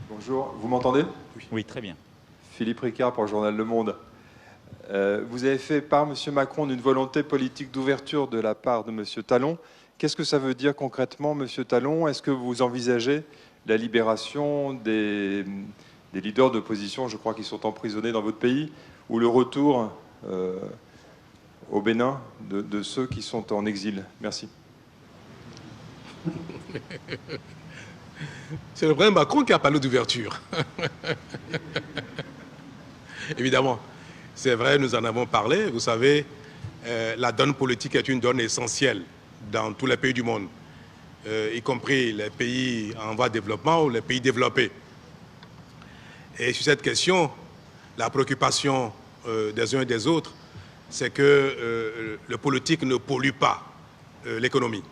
Bonjour, vous m'entendez? Oui, très bien. Philippe Ricard pour le journal Le Monde. Vous avez fait part, M. Macron, d'une volonté politique d'ouverture de la part de M. Talon. Qu'est-ce que ça veut dire concrètement, M. Talon? Est-ce que vous envisagez la libération des leaders d'opposition, je crois, qui sont emprisonnés dans votre pays, ou le retour au Bénin de ceux qui sont en exil? Merci. C'est le président Macron qui a parlé d'ouverture. Évidemment, c'est vrai, nous en avons parlé. Vous savez, la donne politique est une donne essentielle dans tous les pays du monde, y compris les pays en voie de développement ou les pays développés. Et sur cette question, la préoccupation des uns et des autres, c'est que le politique ne pollue pas l'économie.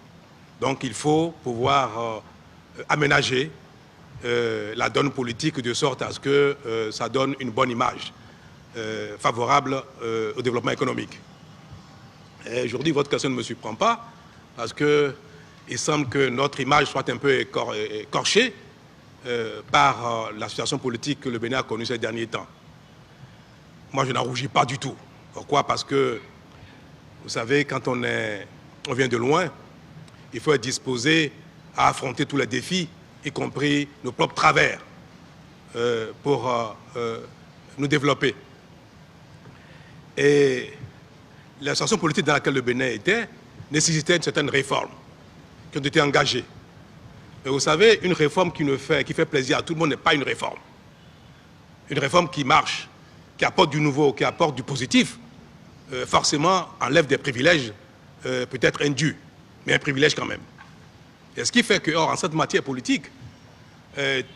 Donc il faut pouvoir aménager la donne politique de sorte à ce que ça donne une bonne image favorable au développement économique. Et aujourd'hui, votre question ne me surprend pas parce qu'il semble que notre image soit un peu écorchée par la situation politique que le Bénin a connue ces derniers temps. Moi, je n'en rougis pas du tout. Pourquoi? Parce que, vous savez, quand on vient de loin, il faut être disposé à affronter tous les défis, y compris nos propres travers, pour nous développer. Et la situation politique dans laquelle le Bénin était nécessitait une certaine réforme qui ont été engagées. Mais vous savez, une réforme qui fait plaisir à tout le monde n'est pas une réforme. Une réforme qui marche, qui apporte du nouveau, qui apporte du positif, forcément enlève des privilèges peut-être indus, mais un privilège quand même. Et ce qui fait que, or, en cette matière politique,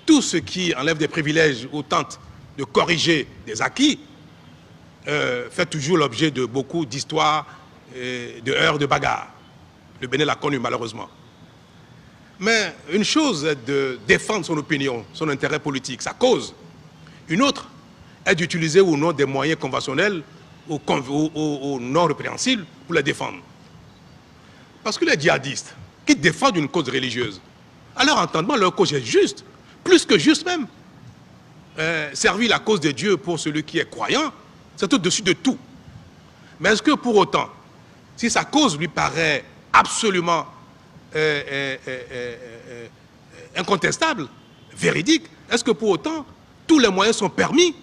tout ce qui enlève des privilèges ou tente de corriger des acquis fait toujours l'objet de beaucoup d'histoires, de heurts, de bagarres. Le Bénin l'a connu malheureusement. Mais une chose est de défendre son opinion, son intérêt politique, sa cause. Une autre est d'utiliser ou non des moyens conventionnels ou non répréhensibles pour les défendre. Parce que les djihadistes qui défendent une cause religieuse, à leur entendement, leur cause est juste, plus que juste même. Servir la cause de Dieu pour celui qui est croyant, c'est au-dessus de tout. Mais est-ce que pour autant, si sa cause lui paraît absolument incontestable, véridique, est-ce que pour autant, tous les moyens sont permis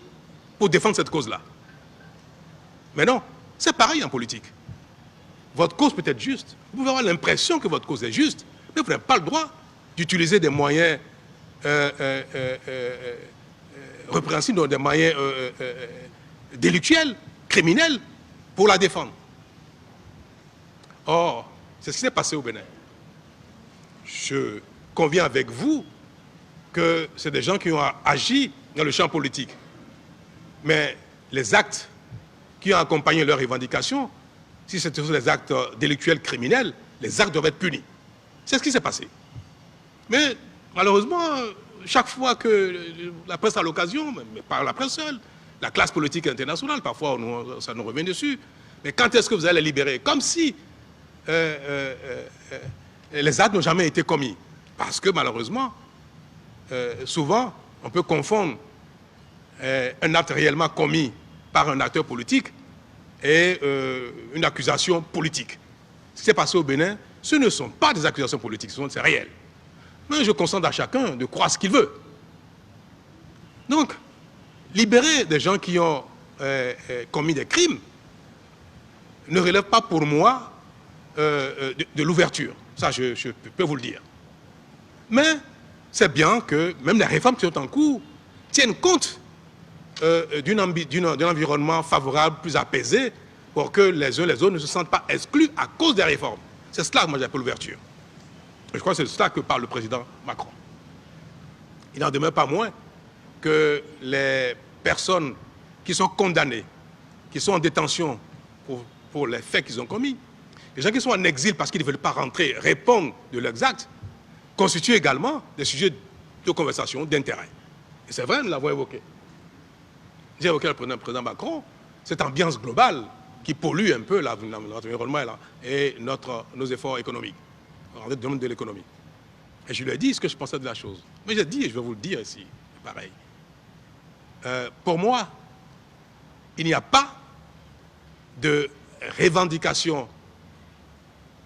pour défendre cette cause-là? Mais non, c'est pareil en politique. Votre cause peut être juste. Vous pouvez avoir l'impression que votre cause est juste, mais vous n'avez pas le droit d'utiliser des moyens répréhensibles, des moyens délictuels, criminels, pour la défendre. Or, c'est ce qui s'est passé au Bénin. Je conviens avec vous que c'est des gens qui ont agi dans le champ politique. Mais les actes qui ont accompagné leurs revendications, si c'était des actes délictuels criminels, les actes doivent être punis. C'est ce qui s'est passé. Mais malheureusement, chaque fois que la presse a l'occasion, mais pas la presse seule, la classe politique internationale, parfois ça nous revient dessus, mais quand est-ce que vous allez les libérer? Comme si les actes n'ont jamais été commis. Parce que malheureusement, souvent, on peut confondre un acte réellement commis par un acteur politique et une accusation politique. Ce qui s'est passé au Bénin, ce ne sont pas des accusations politiques, c'est réel. Mais je consente à chacun de croire ce qu'il veut. Donc, libérer des gens qui ont commis des crimes ne relève pas pour moi de l'ouverture. Ça, je peux vous le dire. Mais c'est bien que même les réformes qui sont en cours tiennent compte d'un environnement favorable, plus apaisé, pour que les uns et les autres ne se sentent pas exclus à cause des réformes. C'est cela que moi j'appelle l'ouverture. Je crois que c'est de cela que parle le président Macron. Il n'en demeure pas moins que les personnes qui sont condamnées, qui sont en détention pour les faits qu'ils ont commis, les gens qui sont en exil parce qu'ils ne veulent pas rentrer, répondre de leurs actes, constituent également des sujets de conversation, d'intérêt. Et c'est vrai, nous l'avons évoqué. J'ai évoqué le président Macron, cette ambiance globale qui pollue un peu l'environnement et nos efforts économiques, dans le domaine de l'économie. Et je lui ai dit ce que je pensais de la chose. Mais j'ai dit, et je vais vous le dire ici, pareil. Pour moi, il n'y a pas de revendication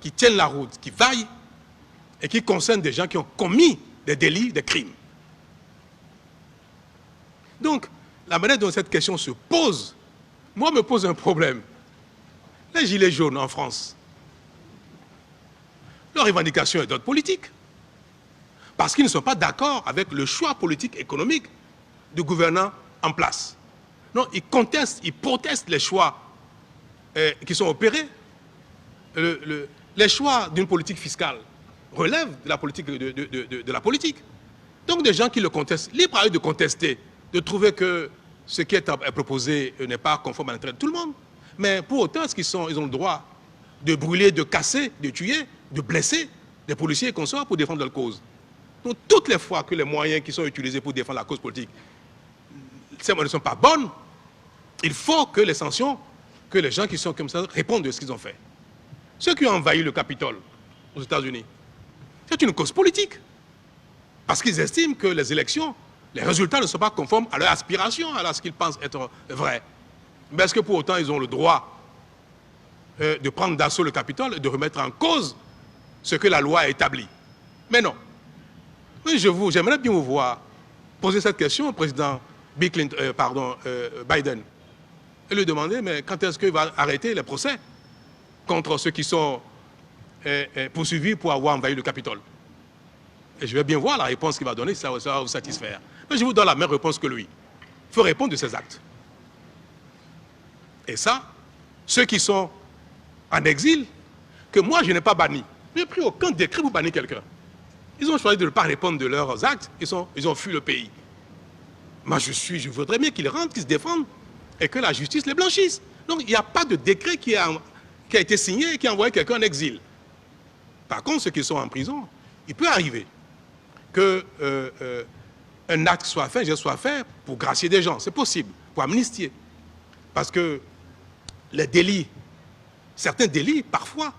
qui tienne la route, qui vaille et qui concerne des gens qui ont commis des délits, des crimes. Donc, la manière dont cette question se pose, moi, me pose un problème. Les gilets jaunes en France, leur revendication est d'ordre politique. Parce qu'ils ne sont pas d'accord avec le choix politique économique du gouvernant en place. Non, ils contestent, ils protestent les choix qui sont opérés. Les choix d'une politique fiscale relèvent de la politique. De la politique. Donc des gens qui le contestent, libre à eux de contester, de trouver que ce qui est proposé n'est pas conforme à l'intérêt de tout le monde. Mais pour autant, ils ont le droit de brûler, de casser, de tuer, de blesser des policiers et consorts pour défendre leur cause. Donc toutes les fois que les moyens qui sont utilisés pour défendre la cause politique ne sont pas bonnes, il faut que les sanctions, que les gens qui sont comme ça répondent de ce qu'ils ont fait. Ceux qui ont envahi le Capitole aux États-Unis, c'est une cause politique. Parce qu'ils estiment que les élections, les résultats ne sont pas conformes à leur aspiration, à ce qu'ils pensent être vrai. Mais est-ce que pour autant ils ont le droit de prendre d'assaut le Capitole et de remettre en cause ce que la loi a établi? Mais non. J'aimerais bien vous voir poser cette question au président Biden et lui demander mais quand est-ce qu'il va arrêter les procès contre ceux qui sont poursuivis pour avoir envahi le Capitole. Et je vais bien voir la réponse qu'il va donner, si ça va vous satisfaire. Mais je vous donne la même réponse que lui. Il faut répondre de ses actes. Et ça, ceux qui sont en exil, que moi je n'ai pas banni, je n'ai pris aucun décret pour bannir quelqu'un. Ils ont choisi de ne pas répondre de leurs actes, ils ont fui le pays. Moi je voudrais bien qu'ils rentrent, qu'ils se défendent et que la justice les blanchisse. Donc il n'y a pas de décret qui a été signé et qui a envoyé quelqu'un en exil. Par contre, ceux qui sont en prison, il peut arriver qu'un acte soit fait pour gracier des gens. C'est possible, pour amnistier. Parce que les délits, certains délits, parfois,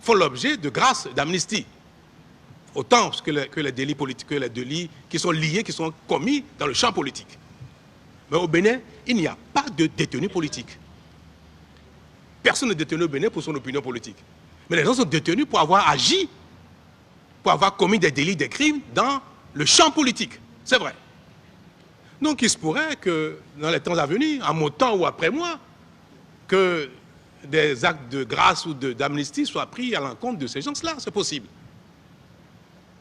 font l'objet de grâce, d'amnistie. Autant que les délits politiques, que les délits qui sont liés, qui sont commis dans le champ politique. Mais au Bénin, il n'y a pas de détenu politique. Personne n'est détenu au Bénin pour son opinion politique. Mais les gens sont détenus pour avoir agi, pour avoir commis des délits, des crimes dans le champ politique. C'est vrai. Donc il se pourrait que dans les temps à venir, à mon temps ou après moi, que des actes de grâce ou d'amnistie soient pris à l'encontre de ces gens-là. C'est possible.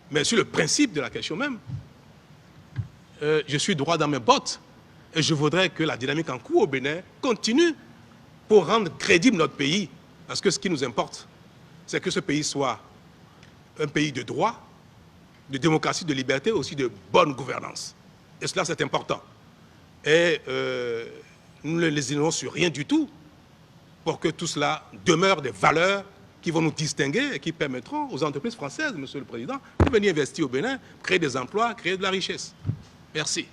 Mais sur le principe de la question même, je suis droit dans mes bottes et je voudrais que la dynamique en cours au Bénin continue pour rendre crédible notre pays. Parce que ce qui nous importe, c'est que ce pays soit un pays de droit, de démocratie, de liberté, aussi de bonne gouvernance. Et cela, c'est important. Et nous ne les ignorons sur rien du tout pour que tout cela demeure des valeurs qui vont nous distinguer et qui permettront aux entreprises françaises, Monsieur le Président, de venir investir au Bénin, créer des emplois, créer de la richesse. Merci.